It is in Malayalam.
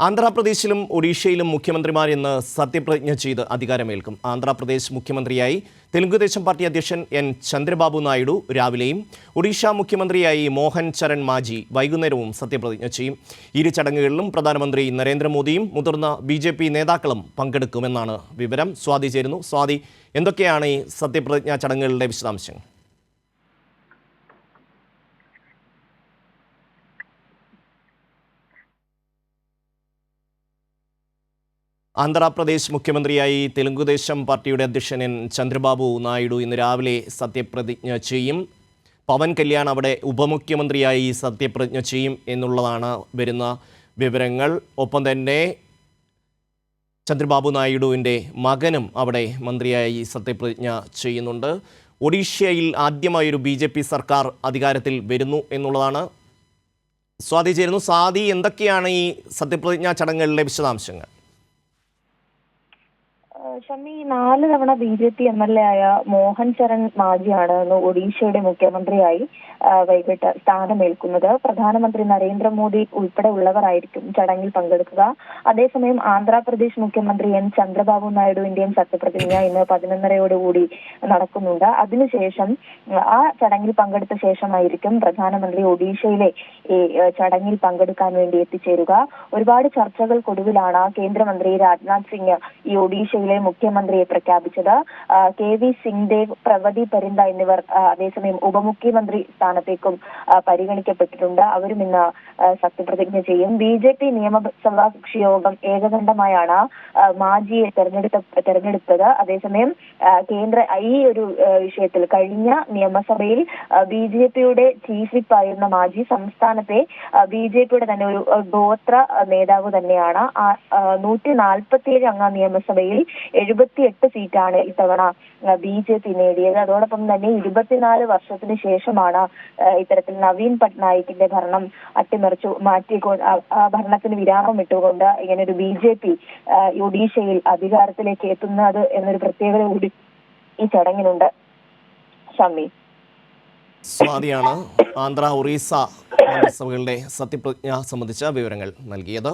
ആന്ധ്രാപ്രദേശിലും ഒഡീഷയിലും മുഖ്യമന്ത്രിമാർ ഇന്ന് സത്യപ്രതിജ്ഞ ചെയ്ത് അധികാരമേൽക്കും. ആന്ധ്രാപ്രദേശ് മുഖ്യമന്ത്രിയായി തെലുങ്കുദേശം പാർട്ടി അധ്യക്ഷൻ എൻ ചന്ദ്രബാബു നായിഡു രാവിലെയും ഒഡീഷ മുഖ്യമന്ത്രിയായി മോഹൻ ചരൺ മാജി വൈകുന്നേരവും സത്യപ്രതിജ്ഞ ചെയ്യും. ഇരു ചടങ്ങുകളിലും പ്രധാനമന്ത്രി നരേന്ദ്രമോദിയും മുതിർന്ന BJP നേതാക്കളും പങ്കെടുക്കുമെന്നാണ് വിവരം. സ്വാതി ചേരുന്നു. സ്വാതി, എന്തൊക്കെയാണ് ഈ സത്യപ്രതിജ്ഞാ ചടങ്ങുകളുടെ വിശദാംശങ്ങൾ? ആന്ധ്രാപ്രദേശ് മുഖ്യമന്ത്രിയായി തെലുങ്കുദേശം പാർട്ടിയുടെ അധ്യക്ഷൻ എൻ ചന്ദ്രബാബു നായിഡു ഇന്ന് രാവിലെ സത്യപ്രതിജ്ഞ ചെയ്യും. പവൻ കല്യാൺ അവിടെ ഉപമുഖ്യമന്ത്രിയായി സത്യപ്രതിജ്ഞ ചെയ്യും എന്നുള്ളതാണ് വരുന്ന വിവരങ്ങൾ. ഒപ്പം തന്നെ ചന്ദ്രബാബു നായിഡുവിൻ്റെ മകനും അവിടെ മന്ത്രിയായി സത്യപ്രതിജ്ഞ ചെയ്യുന്നുണ്ട്. ഒഡീഷയിൽ ആദ്യമായൊരു BJP സർക്കാർ അധികാരത്തിൽ വരുന്നു എന്നുള്ളതാണ്. സ്വാതി ചേരുന്നു. സ്വാതി, എന്തൊക്കെയാണ് ഈ സത്യപ്രതിജ്ഞാ ചടങ്ങുകളിലെ വിശദാംശങ്ങൾ? ഷമി, 4 തവണ BJP MLA ആയ മോഹൻ ചരൺ മാജിയാണ് ഇന്ന് ഒഡീഷയുടെ മുഖ്യമന്ത്രിയായി വൈകിട്ട് സ്ഥാനമേൽക്കുന്നത്. പ്രധാനമന്ത്രി നരേന്ദ്രമോദി ഉൾപ്പെടെ ഉള്ളവരായിരിക്കും ചടങ്ങിൽ പങ്കെടുക്കുക. അതേസമയം ആന്ധ്രാപ്രദേശ് മുഖ്യമന്ത്രി എൻ ചന്ദ്രബാബു നായിഡുവിന്റെയും സത്യപ്രതിജ്ഞ ഇന്ന് 11:30 നടക്കുന്നുണ്ട്. അതിനുശേഷം ആ ചടങ്ങിൽ പങ്കെടുത്ത ശേഷമായിരിക്കും പ്രധാനമന്ത്രി ഒഡീഷയിലെ ഈ ചടങ്ങിൽ പങ്കെടുക്കാൻ വേണ്ടി എത്തിച്ചേരുക. ഒരുപാട് ചർച്ചകൾക്കൊടുവിലാണ് കേന്ദ്രമന്ത്രി രാജ്നാഥ് സിംഗ് ഈ ഒഡീഷയിലെ മുഖ്യമന്ത്രിയെ പ്രഖ്യാപിച്ചത്. KV സിംഗ്ദേവ്, പ്രവതി പരിന്ദ എന്നിവർ അതേസമയം ഉപമുഖ്യമന്ത്രി സ്ഥാനത്തേക്കും പരിഗണിക്കപ്പെട്ടിട്ടുണ്ട്. അവരും ഇന്ന് സത്യപ്രതിജ്ഞ ചെയ്യും. BJP നിയമസഭാ കക്ഷി യോഗം ഏകകണ്ഠമായാണ് മാജിയെ തെരഞ്ഞെടുത്തത്. അതേസമയം ഈ ഒരു വിഷയത്തിൽ കഴിഞ്ഞ നിയമസഭയിൽ BJPയുടെ ചീഫ് വിപ്പ് ആയിരുന്ന മാജി സംസ്ഥാനത്തെ BJPയുടെ തന്നെ ഒരു ഗോത്ര നേതാവ് തന്നെയാണ്. 147 അംഗ നിയമസഭയിൽ 78 സീറ്റാണ് ഇത്തവണ BJP നേടിയത്. അതോടൊപ്പം തന്നെ 24 വർഷത്തിന് ശേഷമാണ് ഇത്തരത്തിൽ നവീൻ പട്നായിക്കിന്റെ ഭരണം അട്ടിമറിച്ചു ഭരണത്തിന് വിരാമം ഇട്ടുകൊണ്ട് ഇങ്ങനൊരു BJP ഒഡീഷയിൽ അധികാരത്തിലേക്ക് എത്തുന്നത് എന്നൊരു പ്രത്യേകത കൂടി ഈ ചടങ്ങിനുണ്ട്. ഷമി, സ്വാതിയാണ് ആന്ധ്ര ഒറീസ മന്ത്രിസഭകളുടെ സത്യപ്രതിജ്ഞ സംബന്ധിച്ച വിവരങ്ങൾ നൽകിയത്.